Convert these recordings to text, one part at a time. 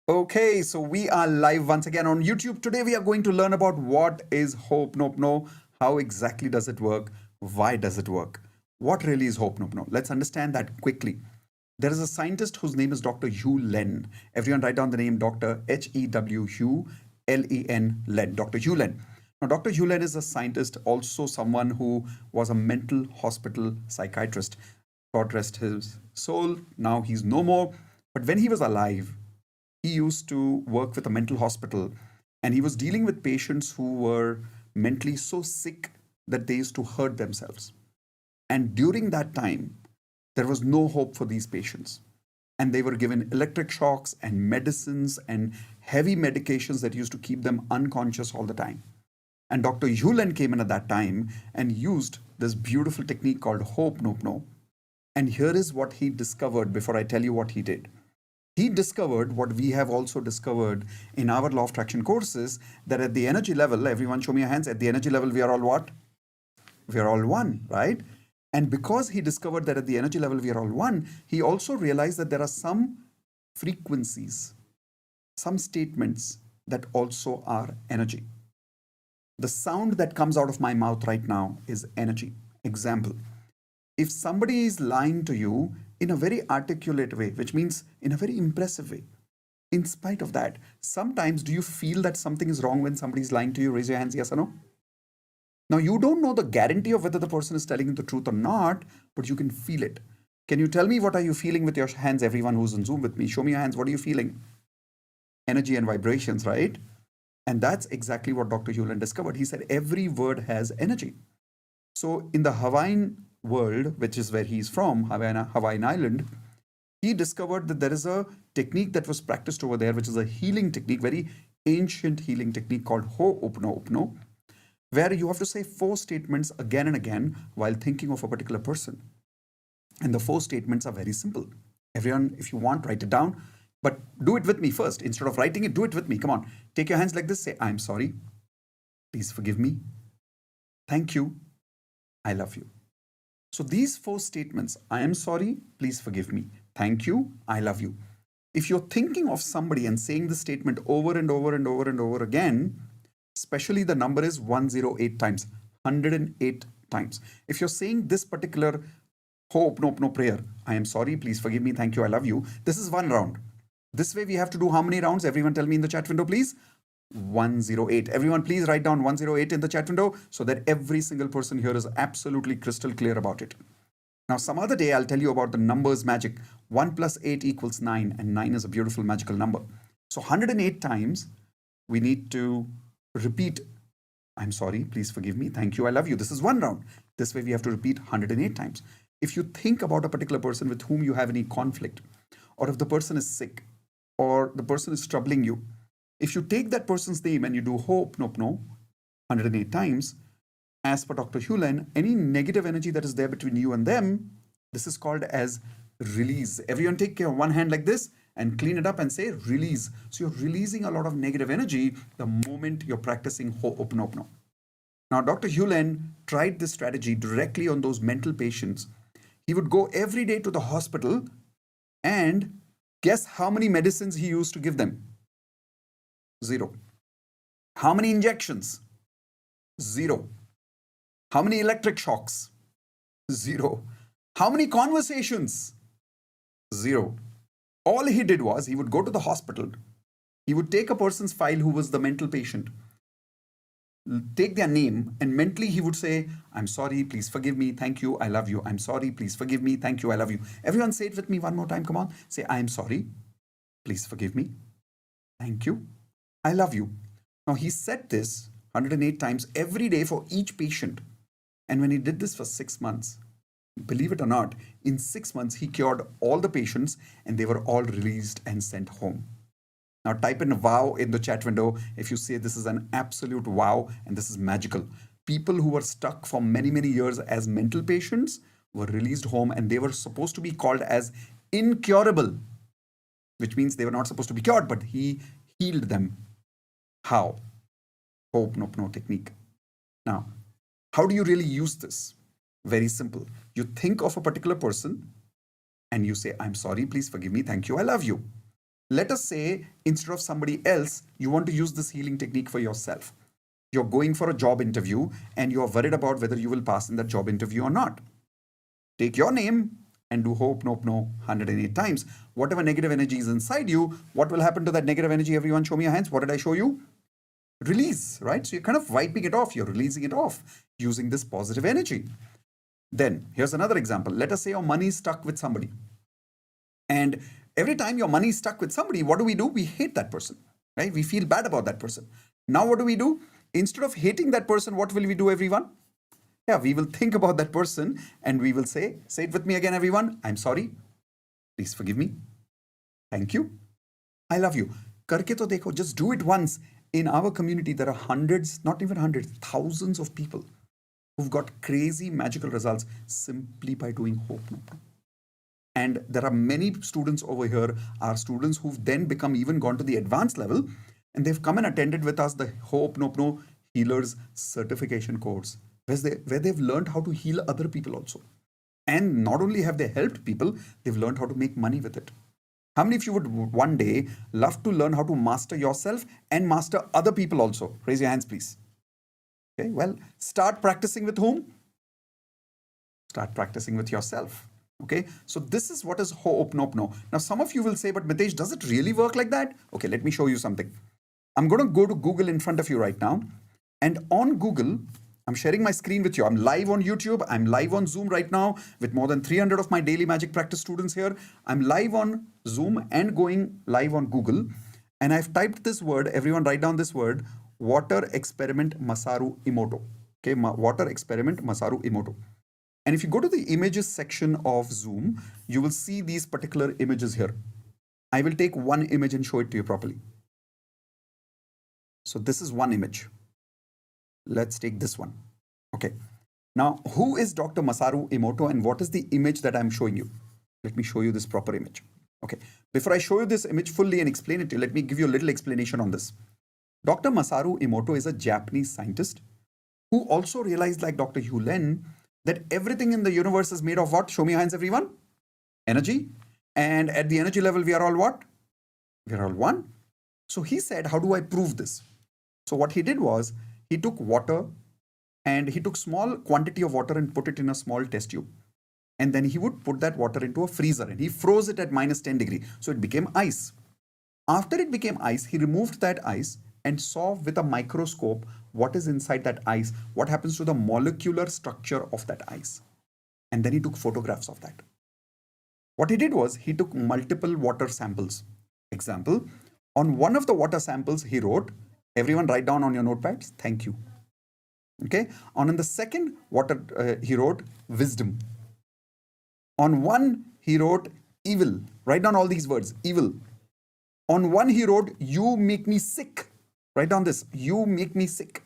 Okay, so we are live once again on YouTube. Today we are going to learn about what is hooponopono, how exactly does it work, why does it work, what really is hooponopono. Let's understand that quickly. There is a scientist whose name is Dr. Hugh Len. Everyone write down the name Dr. Hew Len Len. Dr. Hugh Len. Now, Dr. Hugh Len is a scientist, also someone who was a mental hospital psychiatrist. God rest his soul. Now he's no more. But when he was alive, he used to work with a mental hospital and he was dealing with patients who were mentally so sick that they used to hurt themselves. And during that time, there was no hope for these patients. And they were given electric shocks and medicines and heavy medications that used to keep them unconscious all the time. And Dr. Yulen came in at that time and used this beautiful technique called hooponopono. And here is what he discovered before I tell you what he did. He discovered what we have also discovered in our law of attraction courses, that at the energy level, everyone show me your hands, at the energy level, we are all what? We are all one, right? And because he discovered that at the energy level, we are all one, he also realized that there are some frequencies, some statements that also are energy. The sound that comes out of my mouth right now is energy. Example, if somebody is lying to you in a very articulate way, which means in a very impressive way, in spite of that, sometimes do you feel that something is wrong when somebody is lying to you? Raise your hands, yes or no? Now, you don't know the guarantee of whether the person is telling you the truth or not, but you can feel it. Can you tell me what are you feeling with your hands? Everyone who's on Zoom with me, show me your hands. What are you feeling? Energy and vibrations, right? And that's exactly what Dr. Hewlett discovered. He said every word has energy. So in the Hawaiian world, which is where he's from, Hawaiian Island, he discovered that there is a technique that was practiced over there, which is a healing technique, very ancient healing technique called hooponopono, where you have to say 4 statements again and again while thinking of a particular person. And the 4 statements are very simple. Everyone, if you want, write it down, but do it with me first. Instead of writing it, do it with me. Come on, take your hands like this. Say, I'm sorry. Please forgive me. Thank you. I love you. So these 4 statements, I am sorry, please forgive me. Thank you, I love you. If you're thinking of somebody and saying the statement over and over and over and over again, especially the number is 108 times, 108 times. If you're saying this particular hooponopono prayer, I am sorry, please forgive me, thank you, I love you, this is 1 round. This way we have to do how many rounds? Everyone tell me in the chat window, please. 108. Everyone, please write down 108 in the chat window so that every single person here is absolutely crystal clear about it. Now, some other day, I'll tell you about the numbers magic. 1 plus 8 equals 9, and 9 is a beautiful magical number. So 108 times, we need to repeat, I'm sorry, please forgive me, thank you, I love you. This is 1 round. This way, we have to repeat 108 times. If you think about a particular person with whom you have any conflict, or if the person is sick, or the person is troubling you, if you take that person's name and you do hooponopono 108 times, as per Dr. Hewlett, any negative energy that is there between you and them, this is called as release. Everyone take your one hand like this and clean it up and say release. So you're releasing a lot of negative energy the moment you're practicing hooponopono. Now, Dr. Hewlett tried this strategy directly on those mental patients. He would go every day to the hospital and guess how many medicines he used to give them? 0. How many injections? 0. How many electric shocks? 0. How many conversations? 0. All he did was he would go to the hospital. He would take a person's file who was the mental patient, take their name, and mentally he would say, I'm sorry, please forgive me, thank you, I love you. I'm sorry, please forgive me, thank you, I love you. Everyone say it with me one more time, come on. Say, I'm sorry, please forgive me, thank you, I love you. Now, he said this 108 times every day for each patient. And when he did this for 6 months, believe it or not, in 6 months, he cured all the patients and they were all released and sent home. Now, type in wow in the chat window if you say this is an absolute wow and this is magical. People who were stuck for many, many years as mental patients were released home and they were supposed to be called as incurable, which means they were not supposed to be cured, but he healed them. How? Hooponopono technique. Now, how do you really use this? Very simple. You think of a particular person and you say, I'm sorry, please forgive me, thank you, I love you. Let us say instead of somebody else, you want to use this healing technique for yourself. You're going for a job interview and you're worried about whether you will pass in that job interview or not. Take your name and do hooponopono 108 times. Whatever negative energy is inside you, what will happen to that negative energy? Everyone show me your hands. What did I show you? Release, right? So you're kind of wiping it off. You're releasing it off using this positive energy. Then here's another example. Let us say your money is stuck with somebody. And every time your money is stuck with somebody, what do? We hate that person, right? We feel bad about that person. Now what do? Instead of hating that person, what will we do, everyone? Yeah, we will think about that person and we will say it with me again, everyone. I'm sorry. Please forgive me. Thank you. I love you. Karke to dekho, just do it once. In our community, there are hundreds, not even hundreds, thousands of people who've got crazy magical results simply by doing hooponopono. And there are many students over here, are students who've then even gone to the advanced level, and they've come and attended with us the Hooponopono Healers Certification course, where they've learned how to heal other people also. And not only have they helped people, they've learned how to make money with it. How many of you would one day love to learn how to master yourself and master other people also? Raise your hands, please. Okay, well, start practicing with whom? Start practicing with yourself. Okay, so this is what is hooponopono. Now, some of you will say, but Mitesh, does it really work like that? Okay, let me show you something. I'm going to go to Google in front of you right now. And on Google, I'm sharing my screen with you. I'm live on YouTube. I'm live on Zoom right now with more than 300 of my daily magic practice students here. I'm live on Zoom and going live on Google. And I've typed this word. Everyone write down this word, water experiment Masaru Emoto. Okay, water experiment Masaru Emoto. And if you go to the images section of Zoom, you will see these particular images here. I will take one image and show it to you properly. So this is one image. Let's take this one. Okay. Now, who is Dr. Masaru Emoto and what is the image that I'm showing you? Let me show you this proper image. Okay. Before I show you this image fully and explain it to you, let me give you a little explanation on this. Dr. Masaru Emoto is a Japanese scientist who also realized, like Dr. Hugh Len, that everything in the universe is made of what? Show me your hands, everyone. Energy. And at the energy level, we are all what? We are all one. So he said, how do I prove this? So what he did was, he took water and he took small quantity of water and put it in a small test tube. And then he would put that water into a freezer and he froze it at -10 degrees. So it became ice. After it became ice, he removed that ice and saw with a microscope what is inside that ice, what happens to the molecular structure of that ice. And then he took photographs of that. What he did was he took multiple water samples. Example, on one of the water samples, he wrote, everyone write down on your notepads, thank you. Okay. On the second water, he wrote wisdom. On one, he wrote evil. Write down all these words, evil. On one, he wrote, you make me sick. Write down this, you make me sick.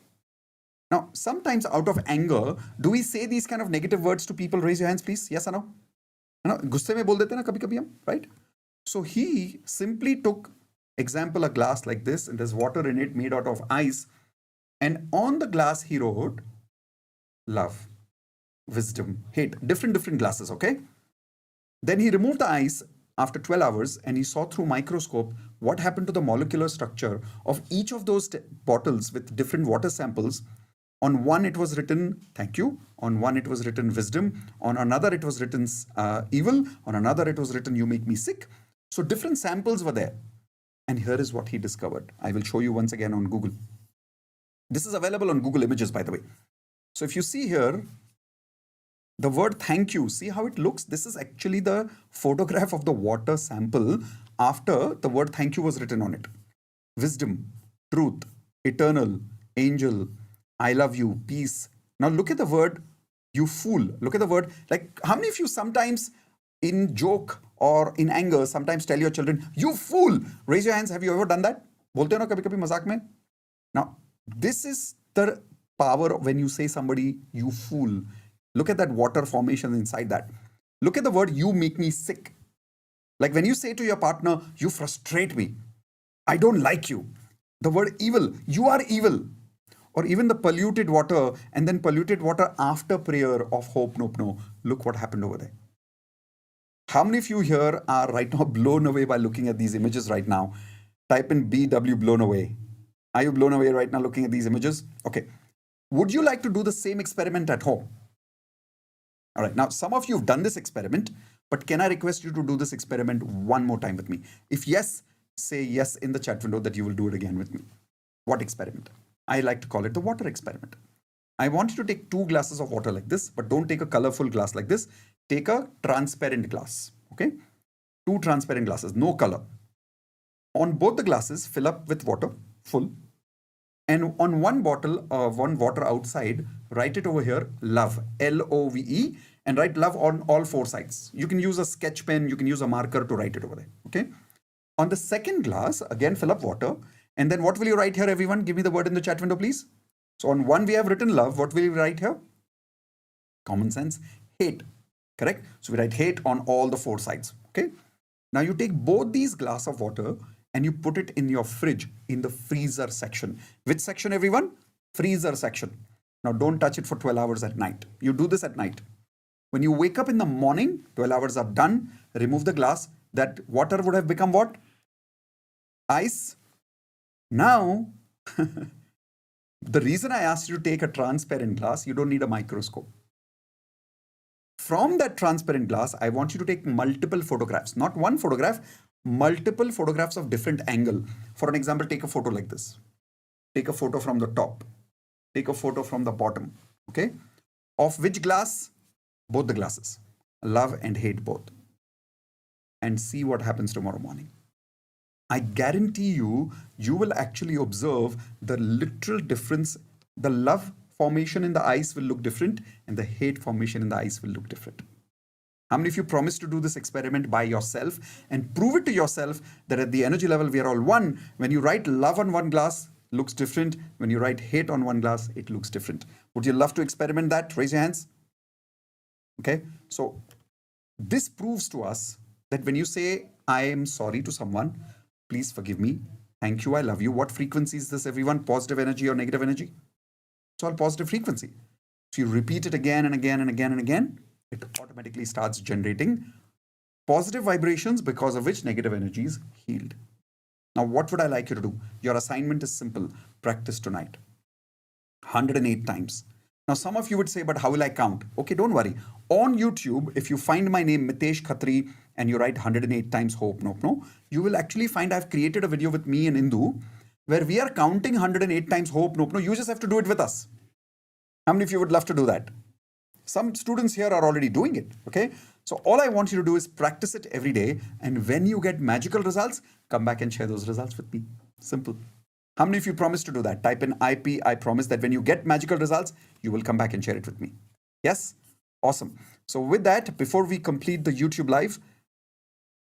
Now, sometimes out of anger, do we say these kind of negative words to people? Raise your hands, please. Yes or no? गुस्से में बोल देते ना कभी-कभी हम, right? So he simply took, example, a glass like this, and there's water in it made out of ice. And on the glass, he wrote love, wisdom, hate, different glasses, okay? Then he removed the ice after 12 hours and he saw through microscope what happened to the molecular structure of each of those bottles with different water samples. On one, it was written, thank you. On one, it was written wisdom. On another, it was written evil. On another, it was written, you make me sick. So different samples were there. And here is what he discovered. I will show you once again on Google. This is available on Google Images, by the way. So if you see here, the word thank you, see how it looks? This is actually the photograph of the water sample after the word thank you was written on it. Wisdom, truth, eternal, angel, I love you, peace. Now look at the word, you fool. Look at the word, like how many of you sometimes in joke or in anger sometimes tell your children, you fool? Raise your hands. Have you ever done that? बोलते हो ना कभी-कभी मजाक में? Now, this is the power when you say somebody, you fool. Look at that water formation inside that. Look at the word, you make me sick. Like when you say to your partner, you frustrate me. I don't like you. The word evil, you are evil. Or even the polluted water and then polluted water after prayer of hooponopono. Look what happened over there. How many of you here are right now blown away by looking at these images right now? Type in BW blown away. Are you blown away right now looking at these images? Okay. Would you like to do the same experiment at home? All right. Now, some of you have done this experiment, but can I request you to do this experiment one more time with me? If yes, say yes in the chat window that you will do it again with me. What experiment? I like to call it the water experiment. I want you to take 2 glasses of water like this, but don't take a colorful glass like this. Take a transparent glass, okay? 2 transparent glasses, no color. On both the glasses, fill up with water, full. And on one bottle, one water outside, write it over here, love, L-O-V-E, and write love on all 4 sides. You can use a sketch pen, you can use a marker to write it over there, okay? On the second glass, again, fill up water. And then what will you write here, everyone? Give me the word in the chat window, please. So on one, we have written love. What will you write here? Common sense, hate, correct? So we write hate on all the 4 sides, okay? Now you take both these glass of water and you put it in your fridge in the freezer section. Which section, everyone? Freezer section. Now don't touch it for 12 hours at night. You do this at night. When you wake up in the morning, 12 hours are done, remove the glass. That water would have become what? Ice. Now, the reason I asked you to take a transparent glass, you don't need a microscope. From that transparent glass, I want you to take multiple photographs, not one photograph, multiple photographs of different angle. For an example, take a photo like this. Take a photo from the top. Take a photo from the bottom. Okay. Of which glass? Both the glasses. Love and hate both. And see what happens tomorrow morning. I guarantee you, you will actually observe the literal difference. The love formation in the ice will look different and the hate formation in the ice will look different. How many of you promise to do this experiment by yourself and prove it to yourself that at the energy level we are all one? When you write love on one glass, looks different. When you write hate on one glass, it looks different. Would you love to experiment that? Raise your hands. Okay, so this proves to us that when you say, I am sorry to someone, please forgive me, thank you, I love you. What frequency is this, everyone? Positive energy or negative energy? It's all positive frequency. So you repeat it again and again and again and again, it automatically starts generating positive vibrations because of which negative energy is healed. Now, what would I like you to do? Your assignment is simple. Practice tonight. 108 times. Now, some of you would say, but how will I count? Okay, don't worry. On YouTube, if you find my name, Mitesh Khatri, and you write 108 times hooponopono, you will actually find I've created a video with me and Indu where we are counting 108 times hooponopono. You just have to do it with us. How many of you would love to do that? Some students here are already doing it, okay? So all I want you to do is practice it every day. And when you get magical results, come back and share those results with me. Simple. How many of you promise to do that? Type in IP, I promise that when you get magical results, you will come back and share it with me. Yes? Awesome. So with that, before we complete the YouTube live,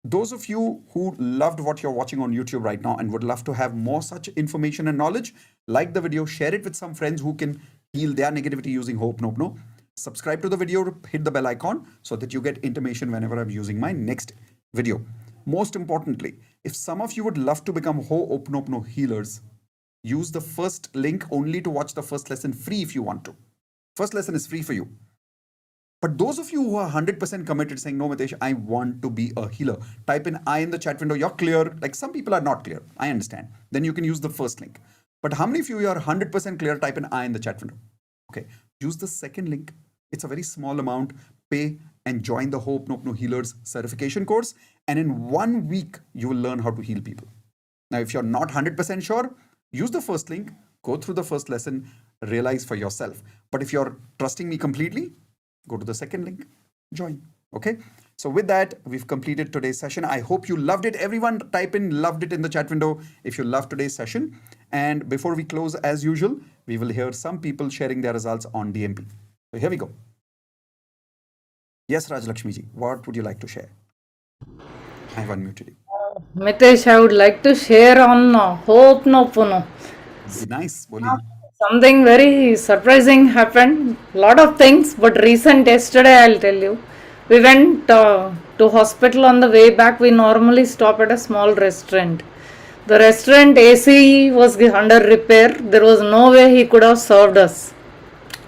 those of you who loved what you're watching on YouTube right now and would love to have more such information and knowledge, like the video, share it with some friends who can heal their negativity using hooponopono. Subscribe to the video, hit the bell icon so that you get intimation whenever I'm using my next video. Most importantly, if some of you would love to become hooponopono healers, use the first link only to watch the first lesson free if you want to. First lesson is free for you. But those of you who are 100% committed saying, no, Mitesh, I want to be a healer, type in I in the chat window. You're clear. Like some people are not clear. I understand. Then you can use the first link. But how many of you are 100% clear? Type in I in the chat window. Okay. Use the second link. It's a very small amount. Pay and join the Hooponopono Healers certification course. And in 1 week, you will learn how to heal people. Now, if you're not 100% sure, use the first link, go through the first lesson, realize for yourself. But if you're trusting me completely, go to the second link, join. Okay. So with that, we've completed today's session. I hope you loved it. Everyone type in loved it in the chat window if you loved today's session. And before we close, as usual, we will hear some people sharing their results on DMP. So here we go. Yes, Raj Lakshmi ji, what would you like to share? I have unmuted you. Mitesh, I would like to share on hooponopono. Nice. Boliye. Something very surprising happened. Lot of things, but recent yesterday I'll tell you. We went to hospital. On the way back. We normally stop at a small restaurant. The restaurant AC was under repair. There was no way he could have served us.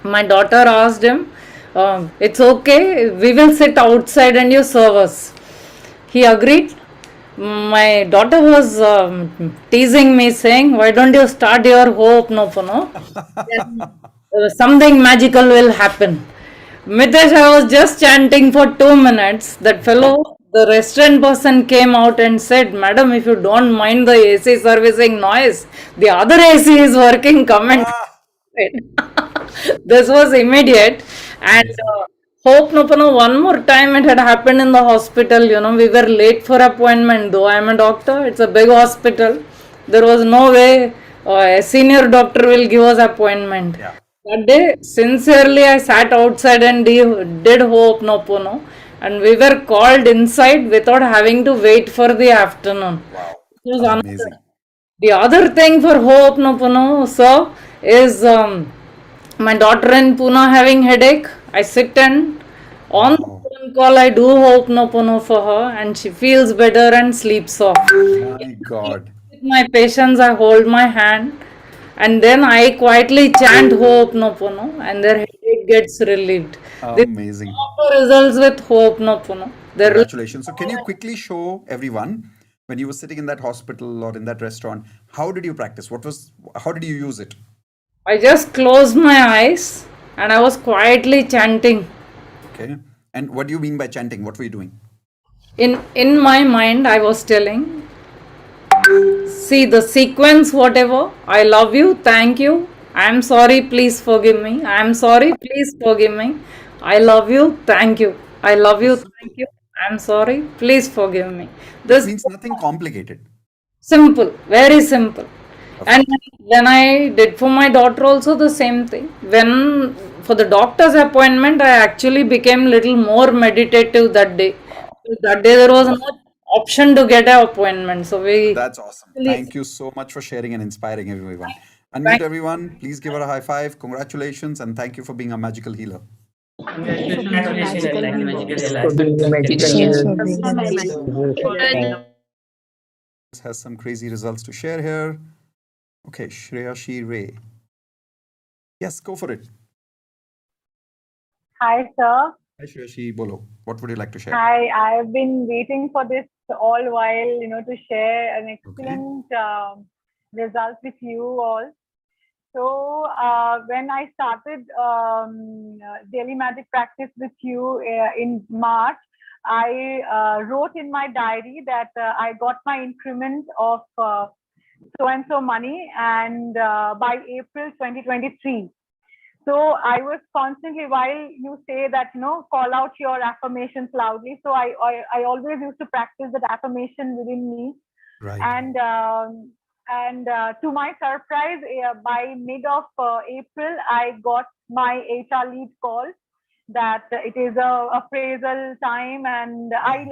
My daughter asked him, it's okay, we will sit outside and you serve us. He agreed. My daughter was teasing me, saying, "Why don't you start your Ho'oponopono? Then, something magical will happen." Mitesh, I was just chanting for 2 minutes. That fellow, the restaurant person came out and said, "Madam, if you don't mind the AC servicing noise, the other AC is working. Come and." Ah, This was immediate. And amazing. hope no Pano, one more time it had happened in the hospital. We were late for appointment. Though I am a doctor, it's a big hospital. There was no way a senior doctor will give us appointment. Yeah. That day, sincerely, I sat outside and did hope no Pono, and we were called inside without having to wait for the afternoon. Wow. It was another. Amazing. The other thing for Ho'oponopono, sir, is my daughter in Pune having headache. I sit and on the Wow. phone call I do Ho'oponopono for her, and she feels better and sleeps off. My God. With my patients, I hold my hand and then I quietly chant Ho'oponopono, and their headache gets relieved. This is Amazing. one of the results with Ho'oponopono. There Congratulations. So, can you quickly show everyone when you were sitting in that hospital or in that restaurant, how did you practice? How did you use it? I just closed my eyes and I was quietly chanting. Okay. And what do you mean by chanting? What were you doing? In my mind, I was telling, see the sequence, whatever. I love you, thank you. I am sorry, please forgive me. I am sorry, please forgive me. I love you, thank you. I love So you, simple. thank you. I am sorry, please forgive me. Which This means nothing complicated. simple, very simple. And Perfect. when I did for my daughter also the same thing. When for the doctor's appointment, I actually became little more meditative that day. Wow. That day there was no Wonderful. option to get an appointment. So we That's awesome. actually Thank you so much for sharing and inspiring everyone. Unmute thank everyone. Please give her a high five. Congratulations and thank you for being a magical healer. Thank you for Congratulations being for a being magical a healer. magical For being a magical healer. healer. For being a magical Has some crazy results to share here. Okay, Shreyashi Ray. Yes, go for it. Hi, sir. Hi, Shreyashi Bolo. What would you like to share? Hi, I've been waiting for this all while, to share an Okay. excellent result with you all. So, when I started daily magic practice with you in March, I wrote in my diary that I got my increment of so and so money, and by April 2023. So I was constantly, while you say that, call out your affirmations loudly. So I always used to practice that affirmation within me. Right. And to my surprise, by mid of April, I got my HR lead call that it is a appraisal time, and I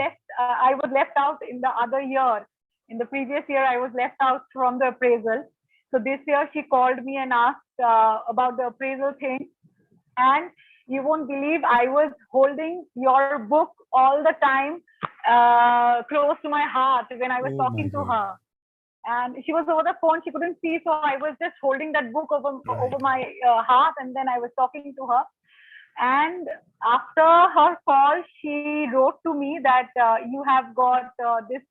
was left out in the other year. In the previous year, I was left out from the appraisal. So this year, she called me and asked about the appraisal thing. And you won't believe, I was holding your book all the time, close to my heart when I was Oh my talking to God. her. And she was over the phone, she couldn't see, so I was just holding that book over Right. my heart, and then I was talking to her. And after her call, she wrote to me that you have got this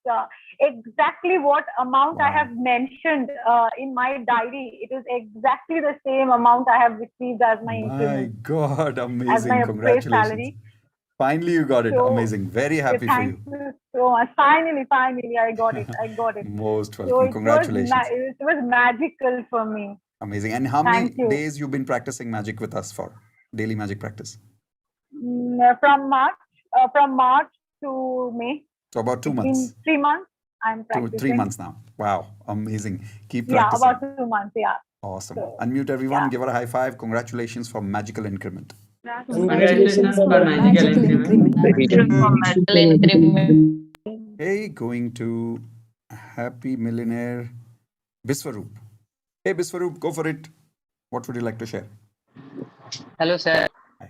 exactly what amount I Wow. have mentioned in my diary. It is exactly the same amount I have received as my My increment, God. as my Amazing. appraised Congratulations. salary. Finally, you got it. So Amazing. Very happy for thank you. you so much. Finally, I got it. I got it. Most So welcome. Congratulations. it was magical for me. Amazing. And how many Thank you. days you've been practicing magic with us for? Daily magic practice. From March to May. So about 2 It's months. been 3 months I'm 3 practicing. months now. Wow. Amazing. Keep Yeah, practicing. about 2 months. Yeah. Awesome. So, Unmute everyone. yeah. Give her a high five. Congratulations for magical increment. Congratulations for magical Magical increment. increment. Hey, going to Happy Millionaire Biswaroop. Hey, Biswaroop, go for it. What would you like to share? Hello, sir. Hi.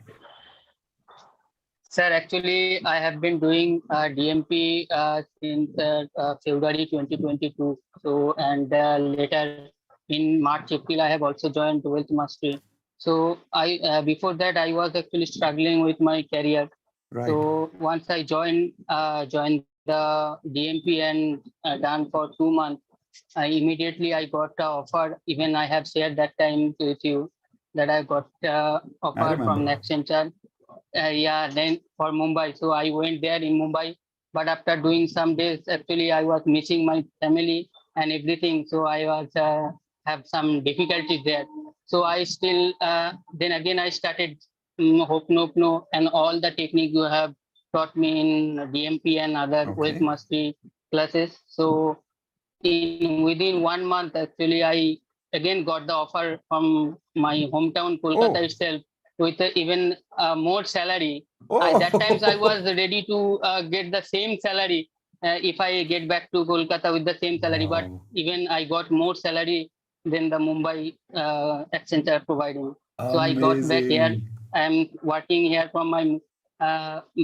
Sir, actually, I have been doing DMP since February 2022. So, and later in March, April, I have also joined Wealth Mastery. So, I before that, I was actually struggling with my career. Right. So, once I joined the DMP and done for 2 months, immediately I got the offer. Even I have shared that time with you that I got offer from remember. Accenture. Yeah, then for Mumbai. So I went there in Mumbai. But after doing some days, actually I was missing my family and everything. So I was have some difficulties there. So I still then again I started hooponopono and all the technique you have taught me in DMP and other wealth Okay. mastery classes. So within 1 month, actually, I again got the offer from my hometown, Kolkata Oh. itself, with even more salary. Oh. That times I was ready to get the same salary if I get back to Kolkata with the same salary. But Wow. even I got more salary than the Mumbai Accenture providing. So I got back here. Amazing. I'm working here from my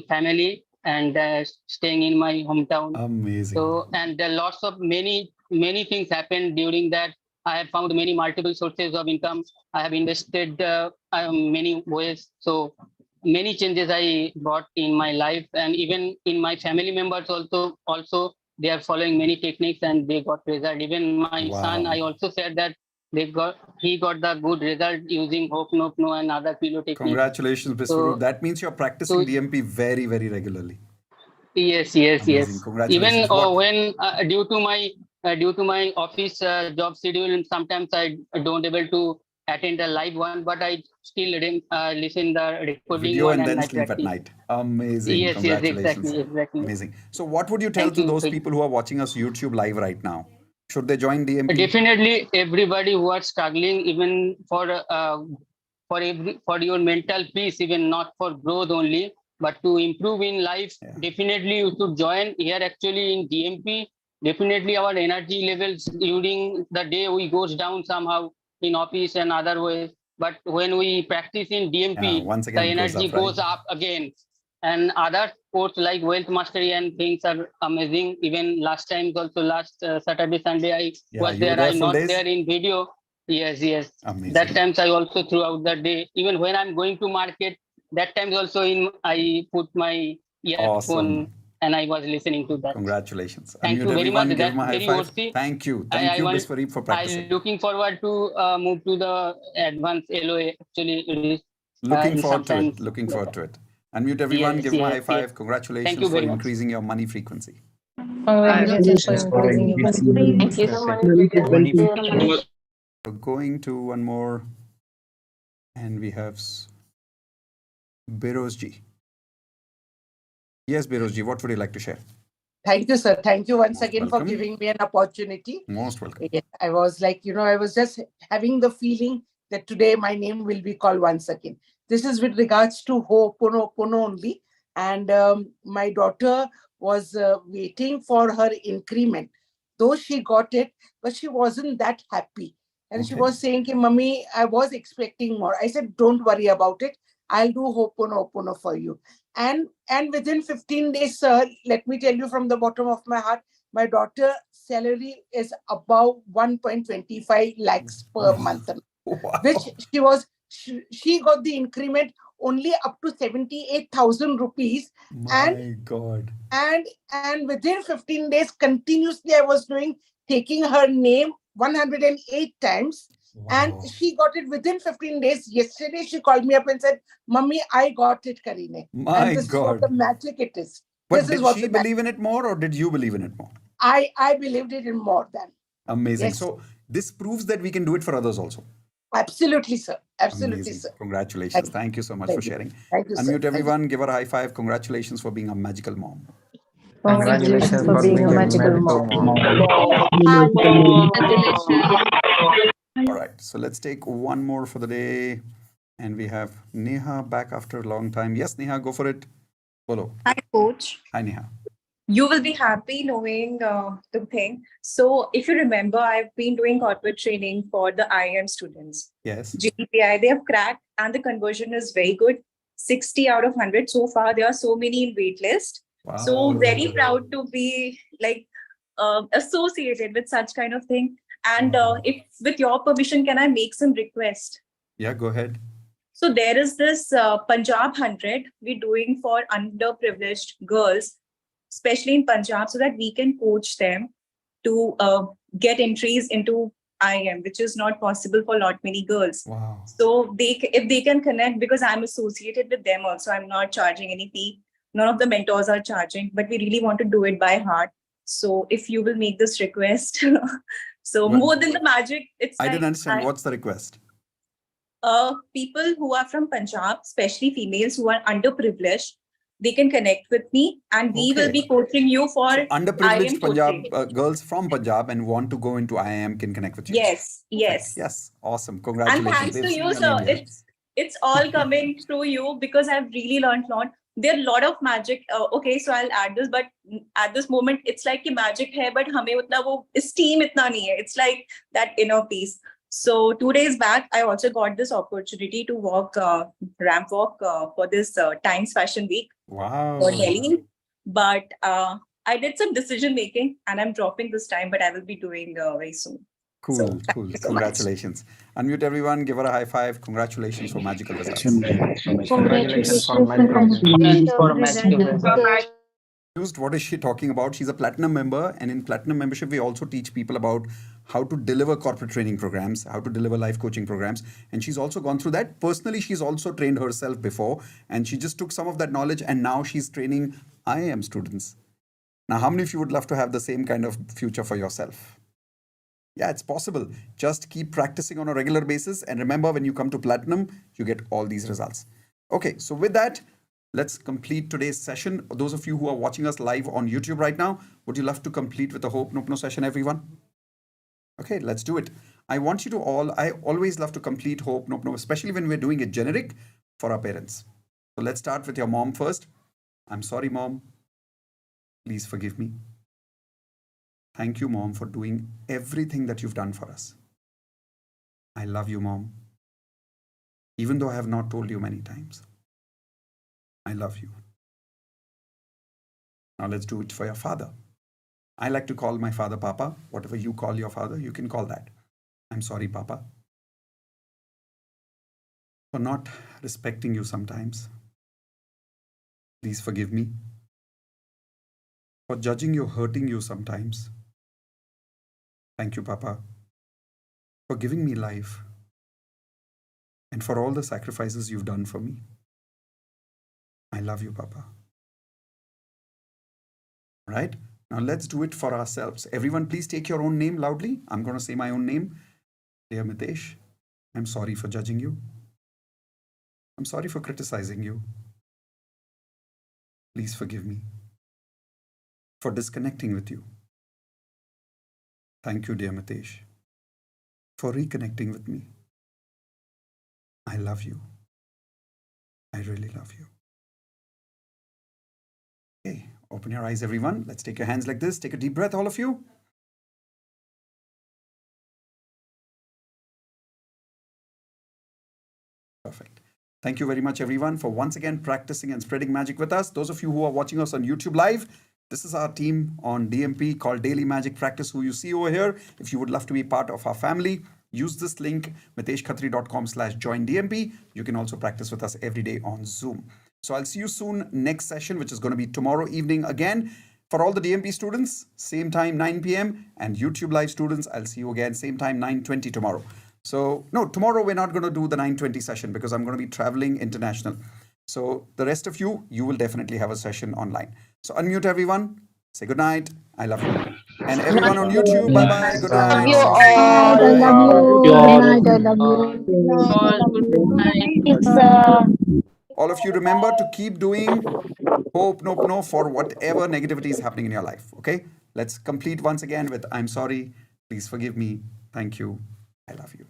family and staying in my hometown. Amazing. So, and lots of many things happened during that. I have found many multiple sources of income. I have invested many ways. So many changes I brought in my life, and even in my family members also they are following many techniques and they got result. Even my son, Wow. I also said that he got the good result using hooponopono and other pillow techniques. Congratulations, Biswaroop. So That means you're practicing so DMP very, very regularly. yes. Amazing. Even Congratulations. What? when due to my office job schedule, sometimes I don't able to attend a live one, but I still listen the recording Video one and and then I sleep at practice. night. Amazing. Yes, Congratulations. exactly. Amazing. So, what would you tell Thank to you. those people who are watching us YouTube live right now? Should they join DMP? Definitely, everybody who are struggling, even for your mental peace, even not for growth only, but to improve in life, Yeah. definitely you should join here. Actually, in DMP, definitely our energy levels during the day we goes down somehow in office and other ways. But when we practice in Yeah. DMP, Once the again, it goes energy up, right? goes up again. And other sports like wealth mastery and things are amazing. Even last time, also last Saturday, Sunday, I Yeah. was You were there. there I'm full not days? there in video. Yes. Amazing. That times I also throughout the day. Even when I'm going to market, that times also I put my earphone Awesome. and I was listening to that. Congratulations. Thank Unmute you very much. everyone. Give That's him a high very five. worthy. Thank you. I Thank you, want. Biswaroop, for I'm practicing. looking forward to move to the advanced LOA. Actually, Looking in forward to some it. Looking forward later. to it. Unmute everyone. Give him a high Yes. five. Thank Congratulations you for very much. increasing your money frequency. Congratulations for increasing your money. Thank you so much. So going to one more, and we have Birozji. Yes, Birozji, what would you like to share? Thank you, sir. Thank you once Most again for welcome. giving me an opportunity. Most welcome. Yeah, I was like, I was just having the feeling that today my name will be called once again. This is with regards to hooponopono only. And my daughter was waiting for her increment. Though she got it, but she wasn't that happy. And she Okay. was saying, Mummy, I was expecting more. I said, don't worry about it. I'll do hooponopono for you. And within 15 days, sir, let me tell you from the bottom of my heart, my daughter's salary is above 1.25 lakhs per month, Wow. which she got the increment only up to 78,000 rupees. My God. And within 15 days, continuously, I was taking her name 108 times. Wow. And she got it within 15 days. Yesterday, she called me up and said, Mummy, I got it, Karine. My And this is what God. the magic it is. But This is did what she the magic. believe in it more, or did you believe in it more? I believed it in more than. Amazing. Yes. So this proves that we can do it for others also. Absolutely, sir. Absolutely, Amazing. sir. Congratulations. Thank you so much for sharing. Thank you, sir. Unmute everyone. Give her a high five. Congratulations for being a magical mom. Congratulations for being a magical mom. All right. So let's take one more for the day. And we have Neha back after a long time. Yes, Neha, go for it. Follow. Hi, coach. Hi, Neha. You will be happy knowing the thing. So, if you remember, I've been doing corporate training for the IIM students. Yes. GPI, they have cracked, and the conversion is very good. 60 out of 100 so far. There are so many in waitlist. Wow. So, very proud to be associated with such kind of thing. And if, with your permission, can I make some request? Yeah, go ahead. So there is this Punjab 100 we're doing for underprivileged girls. especially in Punjab, so that we can coach them to get entries into IIM, which is not possible for a lot many girls. Wow. So if they can connect, because I'm associated with them also, I'm not charging any fee. None of the mentors are charging, but we really want to do it by heart. So if you will make this request, so Well, more than the magic, it's I like didn't understand. What's the request? people who are from Punjab, especially females who are underprivileged, they can connect with me, and we will Okay. be coaching you for So underprivileged IIM coaching. Punjab girls from Punjab and want to go into IIM can connect with you. Yes, Perfect. yes. Yes. Awesome. And Congratulations. thanks They've to seen you, your sir. name here. It's all coming through you, because I've really learned a lot. There are a lot of magic. Okay, so I'll add this, but at this moment, it's like कि magic hai, but हमें उतना वो esteem इतना नहीं है. It's like that inner peace. So 2 days back, I also got this opportunity to walk ramp walk for this Times Fashion Week Wow. for Delhi. But I did some decision making, and I'm dropping this time, but I will be doing very soon. Cool, So, cool. thank you so much. Congratulations. Unmute everyone. Give her a high five. Congratulations for magical results. Congratulations for magical results. What is she talking about? She's a platinum member, and in platinum membership, we also teach people about how to deliver corporate training programs, how to deliver life coaching programs. And she's also gone through that. Personally, she's also trained herself before, and she just took some of that knowledge, and now she's training IIM students. Now, how many of you would love to have the same kind of future for yourself? Yeah, it's possible. Just keep practicing on a regular basis. And remember, when you come to platinum, you get all these results. Okay, so with that, let's complete today's session. Those of you who are watching us live on YouTube right now, would you love to complete with the hooponopono session, everyone? Okay, let's do it. I want you to all, I always love to complete hooponopono, especially when we're doing it generic for our parents. So let's start with your mom first. I'm sorry, mom. Please forgive me. Thank you, Mom, for doing everything that you've done for us. I love you, Mom. Even though I have not told you many times. I love you. Now let's do it for your father. I like to call my father Papa. Whatever you call your father, you can call that. I'm sorry, Papa, for not respecting you sometimes. Please forgive me. For judging you, hurting you sometimes. Thank you, Papa, for giving me life and for all the sacrifices you've done for me. I love you, Papa. Right? Now let's do it for ourselves. Everyone, please take your own name loudly. I'm going to say my own name. Dear Mitesh, I'm sorry for judging you. I'm sorry for criticizing you. Please forgive me for disconnecting with you. Thank you, dear Mitesh, for reconnecting with me. I love you. I really love you. Okay, open your eyes, everyone. Let's take your hands like this. Take a deep breath, all of you. Perfect. Thank you very much, everyone, for once again practicing and spreading magic with us. Those of you who are watching us on YouTube Live, this is our team on DMP called Daily Magic Practice, who you see over here. If you would love to be part of our family, use this link, miteshkhatri.com/joindmp. You can also practice with us every day on Zoom. So I'll see you soon next session, which is going to be tomorrow evening again. For all the DMP students, same time, 9 p.m. And YouTube Live students, I'll see you again, same time, 9:20 tomorrow. So, no, tomorrow we're not going to do the 9:20 session because I'm going to be traveling international. So the rest of you, you will definitely have a session online. So unmute everyone. Say good night. I love you. And everyone on YouTube, bye-bye. Good night. Love you See all. soon. I love you. Good Good night, night. I love you. All of you remember to keep doing hooponopono for whatever negativity is happening in your life. Okay? Let's complete once again with I'm sorry. Please forgive me. Thank you. I love you.